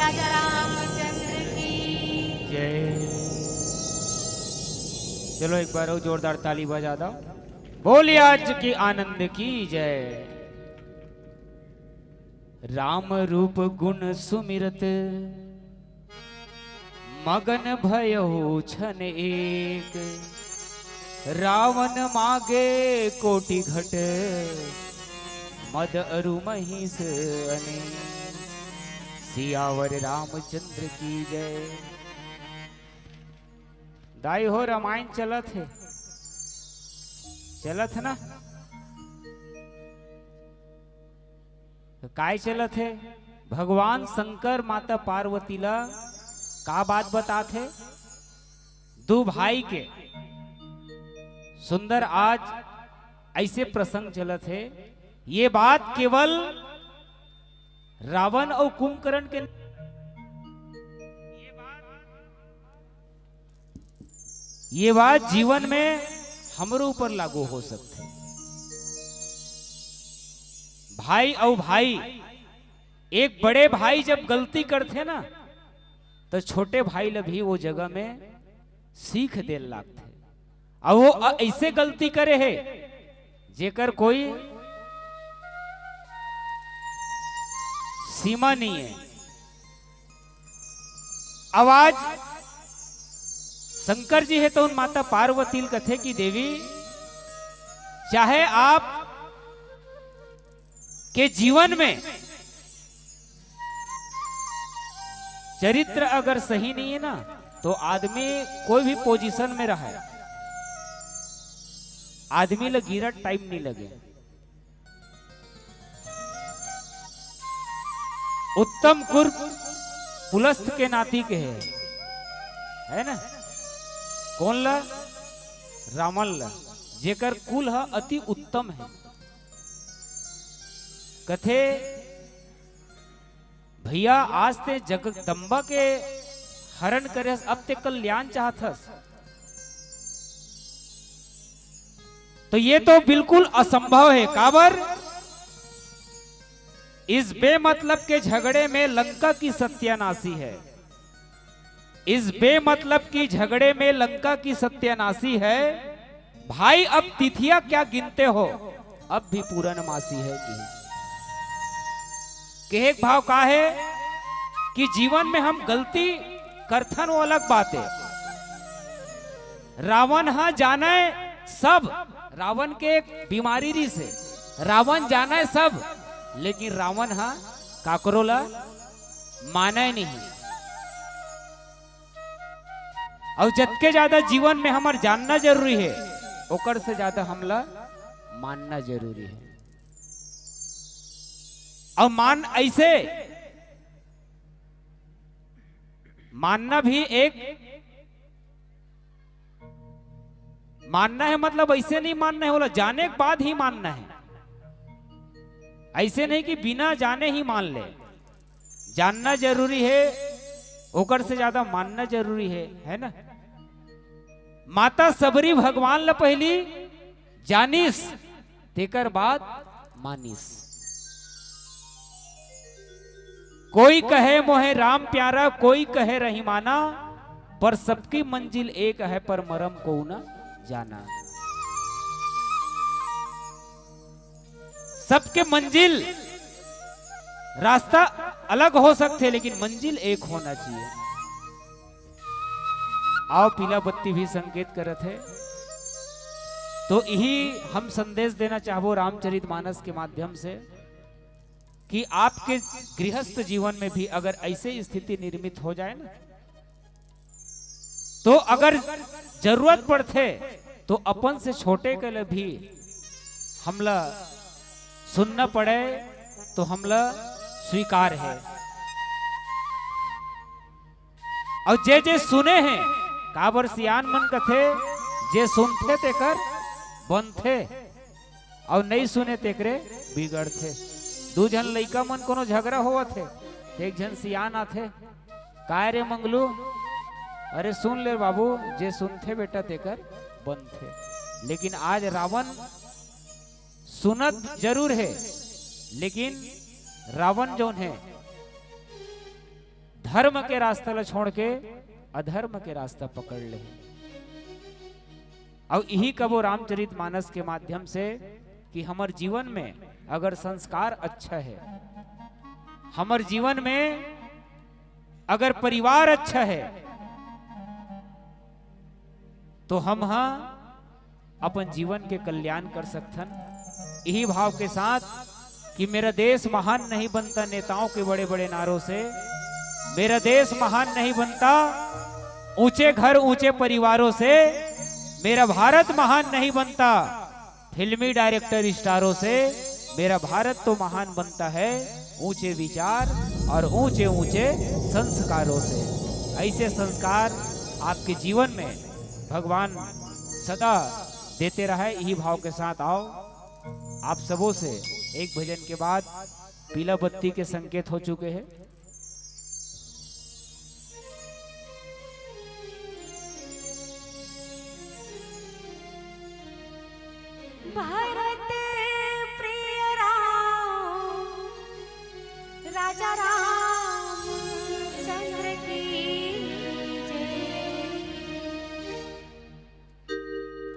राजा रामचंद्र की जय। चलो एक बार और जोरदार ताली बजा दो। बोलिए आज की आनंद की जय। राम रूप गुण सुमिरत मगन भयो छन एक, रावण मागे कोटि घट मद अरु महिष अनेक। सियावर रामचंद्र की जय। दाई हो रामायण चलत है, चलत है ना? तो काय चलत है? भगवान शंकर माता पार्वती ला का बात बताते? दो भाई के सुंदर आज ऐसे प्रसंग चलत है। ये बात केवल रावण और कुंभकर्ण के, ये बात जीवन में हमरो ऊपर लागू हो सकते। भाई और भाई, एक बड़े भाई जब गलती करते ना तो छोटे भाई ला भी वो जगह में सीख दे लगते। और वो ऐसे गलती करे है जेकर कोई सीमा नहीं है। आवाज शंकर जी है तो उन माता पार्वती कथे की देवी, चाहे आप के जीवन में चरित्र अगर सही नहीं है ना तो आदमी कोई भी पोजीशन में रहा, आदमी ला गिरा टाइम नहीं लगे। उत्तम कुर पुलस्त के नाती के है ना? कौन ला? रावण ला, जेकर कुल है अति उत्तम है। कथे भैया आज ते जगदम्बा के हरण करे, अब ते कल्याण चाहतस। तो ये तो बिल्कुल असंभव है। काबर? इस बेमतलब के झगड़े में लंका की सत्यानाशी है। इस बेमतलब की झगड़े में लंका की सत्यानाशी है। भाई अब तिथियां क्या गिनते हो, अब भी पूर्णमासी है कि एक भाव का है कि जीवन में हम गलती करथन वो अलग बात है। रावण हा जाने सब, रावण के एक बीमारी री से रावण जाने सब, लेकिन रावण हा काकरोला माने नहीं। और जतके ज्यादा जीवन में हमार जानना जरूरी है, ओकर से ज्यादा हमला मानना जरूरी है। और मान ऐसे मानना भी एक मानना है, मतलब ऐसे नहीं मानना है, बोला जाने के बाद ही मानना है। ऐसे नहीं कि बिना जाने ही मान ले। जानना जरूरी है, ओकर से ज्यादा मानना जरूरी है ना? माता सबरी भगवान ला पहली जानिस, तेकर बाद मानिस। कोई कहे मोहे राम प्यारा, कोई कहे रहीमाना, पर सबकी मंजिल एक है, पर मरम को ना जाना। सबके मंजिल रास्ता अलग हो सकते, लेकिन मंजिल एक होना चाहिए। आओ पीला बत्ती भी संकेत करत है। तो यही हम संदेश देना चाहबो रामचरितमानस के माध्यम से कि आपके गृहस्थ जीवन में भी अगर ऐसे स्थिति निर्मित हो जाए ना, तो अगर जरूरत पड़ते तो अपन से छोटे के लिए भी हमला सुनना पड़े तो हमला स्वीकार है। और जे जे सुने हैं काबर सियान मन कथे, जे सुनते तेकर बनथे और नहीं सुने तेकरे बिगड़थे। दू जन लइका मन कोनो झगड़ा होवत है, एक जन सियान आथे, काय रे मंगलू, अरे सुन ले बाबू, जे सुनथे बेटा तेकर बनथे। लेकिन आज रावण सुनत जरूर है, लेकिन रावण जोन है धर्म के रास्ता ला छोड़ के अधर्म के रास्ता पकड़ ले। और यही कबो रामचरितमानस के माध्यम से कि हमार जीवन में अगर संस्कार अच्छा है, हमार जीवन में अगर परिवार अच्छा है, तो हम अपन जीवन के कल्याण कर सकथन। यही भाव के साथ कि मेरा देश महान नहीं बनता नेताओं के बड़े बड़े नारों से, मेरा देश महान नहीं बनता ऊंचे घर ऊंचे परिवारों से, मेरा भारत महान नहीं बनता फिल्मी डायरेक्टर स्टारों से, मेरा भारत तो महान बनता है ऊंचे विचार और ऊंचे ऊंचे संस्कारों से। ऐसे संस्कार आपके जीवन में भगवान सदा देते रहे, यही भाव के साथ आओ आप सबों से एक भजन के बाद पीला बत्ती के संकेत हो चुके हैं। भारत प्रिय राम राजा राम चंद्र की जय।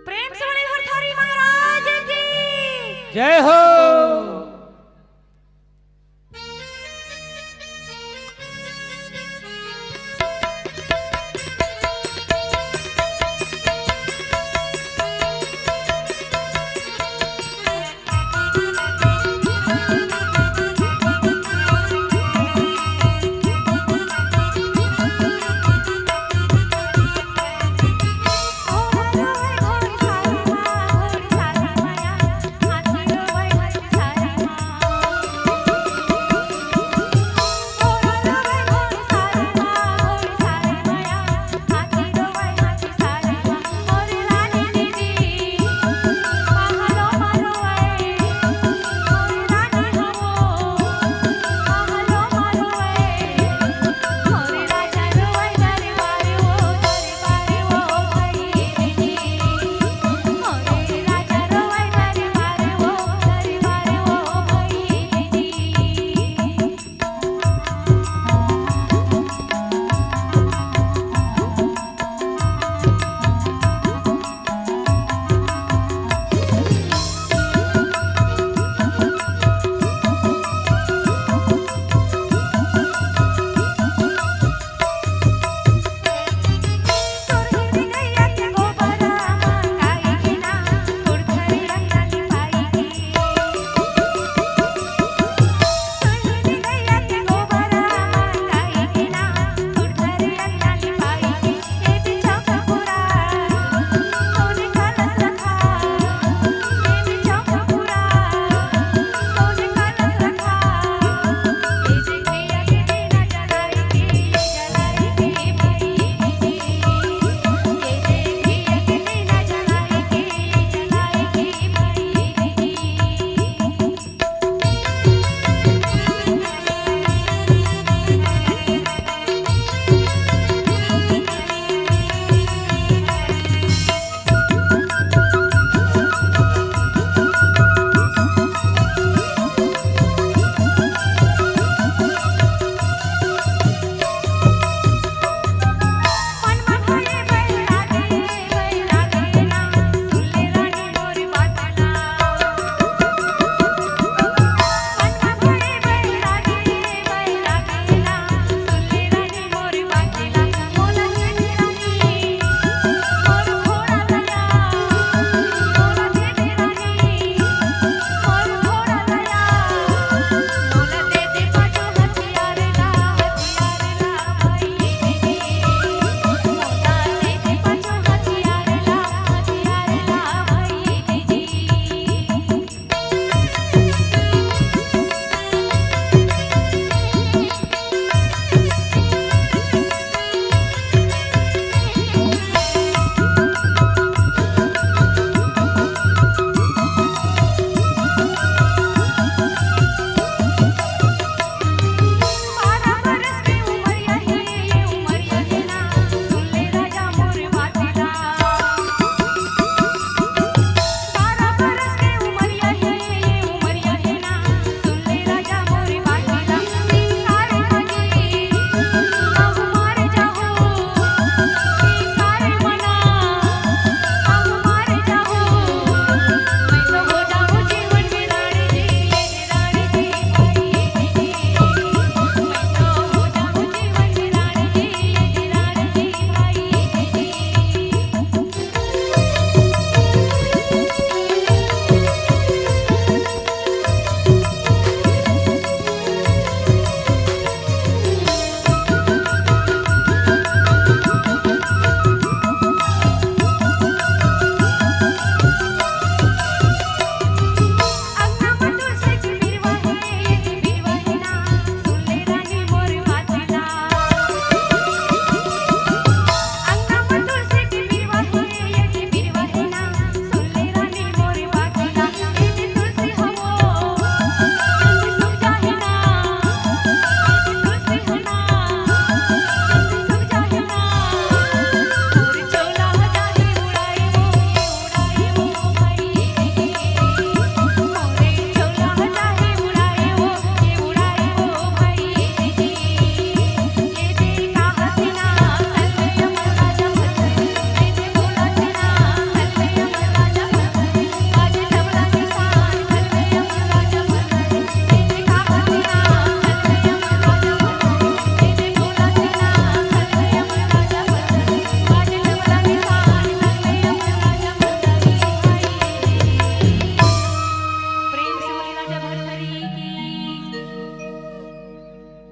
प्रेम से बोले भरथरी महाराज की जय हो। घोड़ी सारी माया हाथी रो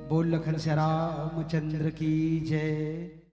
बोल लखन श्याम रामचंद्र की जय।